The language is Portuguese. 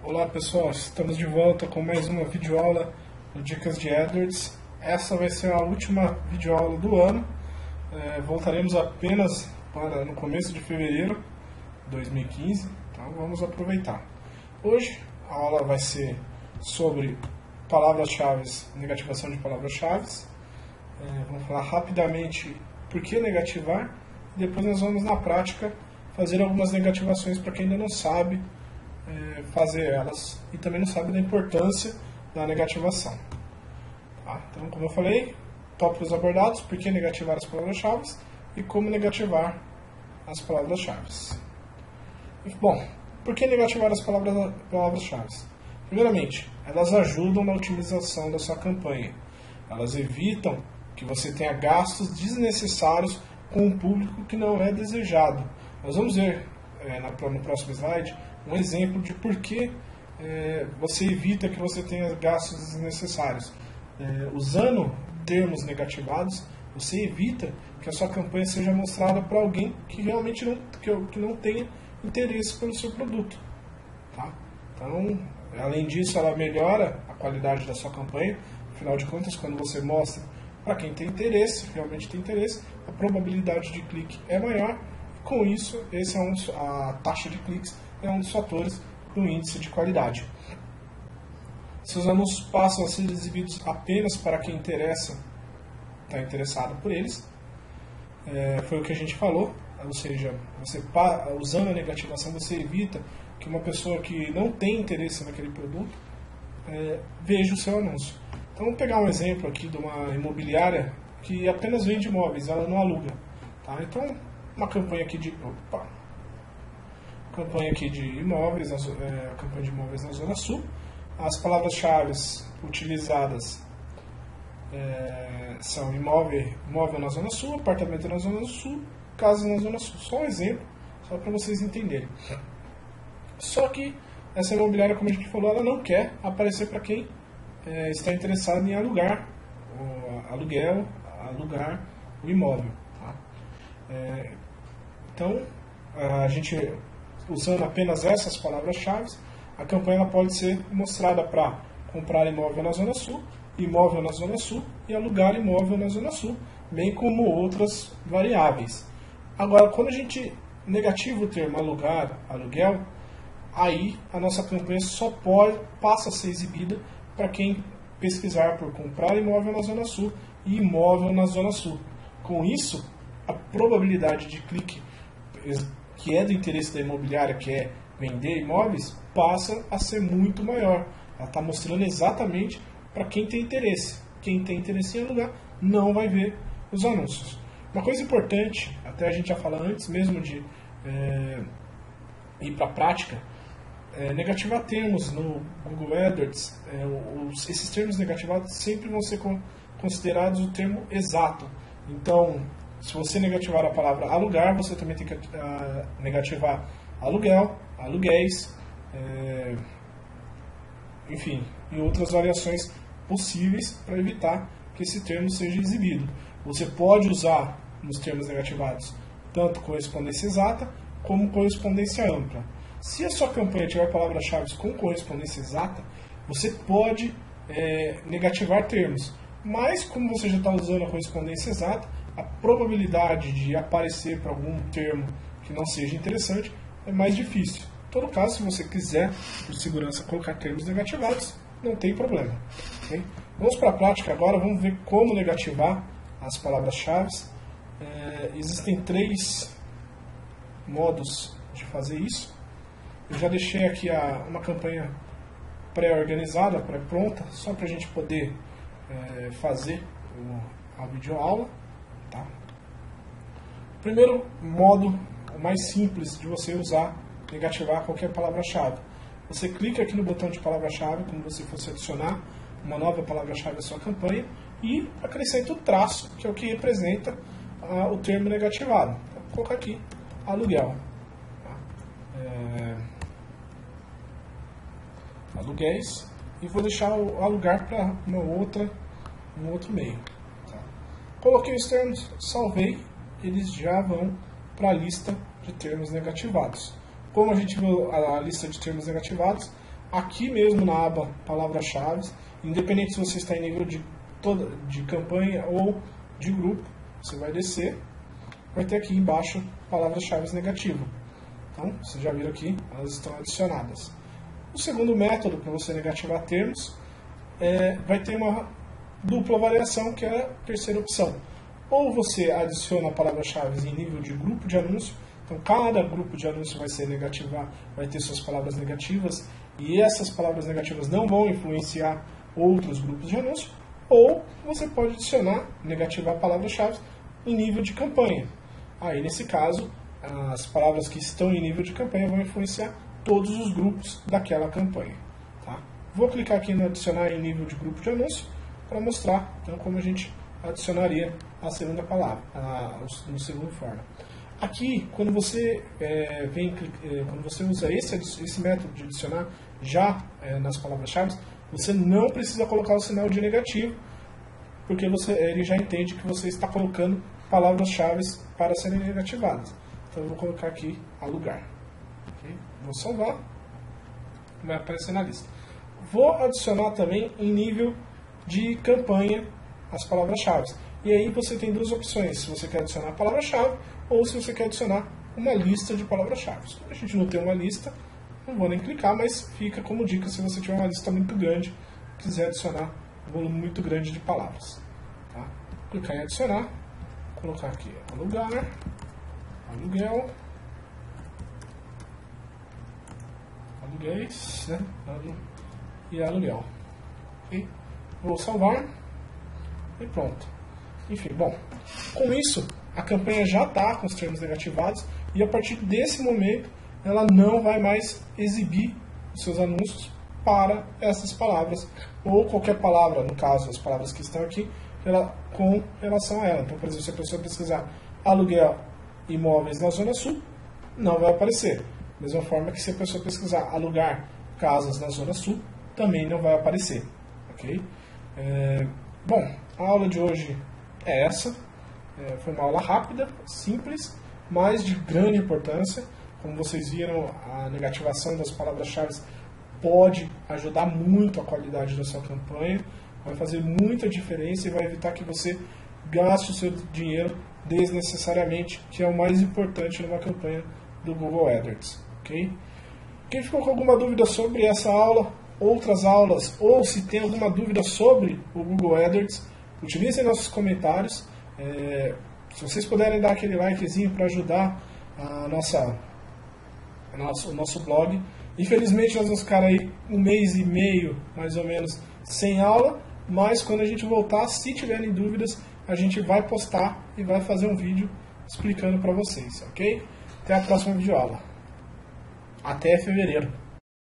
Olá pessoal, estamos de volta com mais uma videoaula do Dicas de AdWords. Essa vai ser a última videoaula do ano. Voltaremos apenas para no começo de fevereiro de 2015, então vamos aproveitar. Hoje a aula vai ser sobre palavras-chave, negativação de palavras-chave. Vamos falar rapidamente por que negativar e depois nós vamos na prática fazer algumas negativações para quem ainda não sabe fazer elas e também não sabe da importância da negativação. Tá? Então, como eu falei, tópicos abordados, por que negativar as palavras-chave e como negativar as palavras-chave. Bom, por que negativar as palavras-chave? Primeiramente, elas ajudam na otimização da sua campanha. Elas evitam que você tenha gastos desnecessários com um público que não é desejado. Nós vamos ver no próximo slide um exemplo de por que você evita que você tenha gastos desnecessários. Usando termos negativados, você evita que a sua campanha seja mostrada para alguém que realmente não tenha interesse pelo seu produto. Tá? Então, além disso, ela melhora a qualidade da sua campanha. Afinal de contas, quando você mostra para quem tem interesse, realmente tem interesse, a probabilidade de clique é maior. Com isso, a taxa de cliques é um dos fatores do índice de qualidade. Seus anúncios passam a ser exibidos apenas para quem está interessado por eles. Foi o que a gente falou, ou seja, usando a negativação você evita que uma pessoa que não tem interesse naquele produto veja o seu anúncio. Então vamos pegar um exemplo aqui de uma imobiliária que apenas vende imóveis, ela não aluga. Tá? Então, uma campanha aqui de imóveis, campanha de imóveis na Zona Sul. As palavras-chave utilizadas são imóvel na Zona Sul, apartamento na Zona Sul, casa na Zona Sul. Só um exemplo, só para vocês entenderem. Só que essa imobiliária, como a gente falou, ela não quer aparecer para quem está interessado em alugar o imóvel. Tá? Então, a gente, usando apenas essas palavras-chave, a campanha pode ser mostrada para comprar imóvel na Zona Sul e alugar imóvel na Zona Sul, bem como outras variáveis. Agora, quando a gente negativa o termo aluguel, aí a nossa campanha só passa a ser exibida para quem pesquisar por comprar imóvel na Zona Sul e imóvel na Zona Sul. Com isso, a probabilidade de clique que é do interesse da imobiliária, que é vender imóveis, passa a ser muito maior. Ela está mostrando exatamente para quem tem interesse. Quem tem interesse em alugar não vai ver os anúncios. Uma coisa importante, até a gente já falou antes mesmo de ir para a prática, negativar termos no Google AdWords. Esses termos negativados sempre vão ser considerados o termo exato. Então, se você negativar a palavra alugar, você também tem que negativar aluguel, aluguéis, enfim, e outras variações possíveis para evitar que esse termo seja exibido. Você pode usar nos termos negativados tanto correspondência exata como correspondência ampla. Se a sua campanha tiver palavras-chave com correspondência exata, você pode negativar termos. Mas, como você já está usando a correspondência exata, a probabilidade de aparecer para algum termo que não seja interessante é mais difícil. Em todo caso, se você quiser, por segurança, colocar termos negativados, não tem problema. Okay? Vamos para a prática agora, vamos ver como negativar as palavras-chave. Existem 3 modos de fazer isso. Eu já deixei aqui uma campanha pré-organizada, pré-pronta, só para a gente poder fazer a videoaula. Tá? O primeiro modo, o mais simples de você negativar qualquer palavra-chave. Você clica aqui no botão de palavra-chave, como se fosse adicionar uma nova palavra-chave à sua campanha, e acrescenta o traço, que é o que representa o termo negativado. Então, vou colocar aqui aluguel. Aluguéis, e vou deixar o alugar para um outro meio. Tá? Coloquei os termos, salvei, eles já vão para a lista de termos negativados. Como a gente viu a lista de termos negativados, aqui mesmo na aba palavras-chave, independente se você está em nível de campanha ou de grupo, você vai descer, vai ter aqui embaixo palavras-chave negativas. Então, vocês já viram aqui, elas estão adicionadas. O segundo método para você negativar termos vai ter uma dupla variação, que é a terceira opção. Ou você adiciona palavras-chave em nível de grupo de anúncio, então cada grupo de anúncio vai ser negativar, vai ter suas palavras negativas, e essas palavras negativas não vão influenciar outros grupos de anúncio. Ou você pode adicionar, negativar palavras-chave em nível de campanha. Aí, nesse caso, as palavras que estão em nível de campanha vão influenciar todos os grupos daquela campanha. Tá? Vou clicar aqui no adicionar em nível de grupo de anúncio para mostrar então, como a gente adicionaria a segunda palavra, no segundo forma. Aqui, quando você quando você usa esse método de adicionar já nas palavras-chave, você não precisa colocar o sinal de negativo, porque ele já entende que você está colocando palavras-chave para serem negativadas. Então eu vou colocar aqui alugar. Okay? Vou salvar. Vai aparecer na lista. Vou adicionar também em nível de campanha as palavras-chave. E aí você tem duas opções. Se você quer adicionar a palavra-chave ou se você quer adicionar uma lista de palavras-chave. A gente não tem uma lista, não vou nem clicar, mas fica como dica se você tiver uma lista muito grande, quiser adicionar um volume muito grande de palavras. Tá? Clicar em adicionar, colocar aqui alugar, aluguel, aluguéis, né? E aluguel. Okay? Vou salvar e pronto. Enfim, bom, com isso a campanha já está com os termos negativados e a partir desse momento ela não vai mais exibir os seus anúncios para essas palavras ou qualquer palavra, no caso as palavras que estão aqui, com relação a ela. Então, por exemplo, se a pessoa pesquisar aluguel imóveis na Zona Sul, não vai aparecer. Da mesma forma que se a pessoa pesquisar alugar casas na Zona Sul, também não vai aparecer. Ok? Bom, a aula de hoje é essa. Foi uma aula rápida, simples, mas de grande importância. Como vocês viram, a negativação das palavras-chave pode ajudar muito a qualidade da sua campanha, vai fazer muita diferença e vai evitar que você gaste o seu dinheiro desnecessariamente, que é o mais importante numa campanha do Google AdWords. Okay? Quem ficou com alguma dúvida sobre essa aula, outras aulas, ou se tem alguma dúvida sobre o Google AdWords, utilizem nossos comentários. Se vocês puderem dar aquele likezinho para ajudar o nosso blog. Infelizmente nós vamos ficar aí 1 mês e meio, mais ou menos, sem aula, mas quando a gente voltar, se tiverem dúvidas, a gente vai postar e vai fazer um vídeo explicando para vocês, ok? Até a próxima videoaula. Até fevereiro.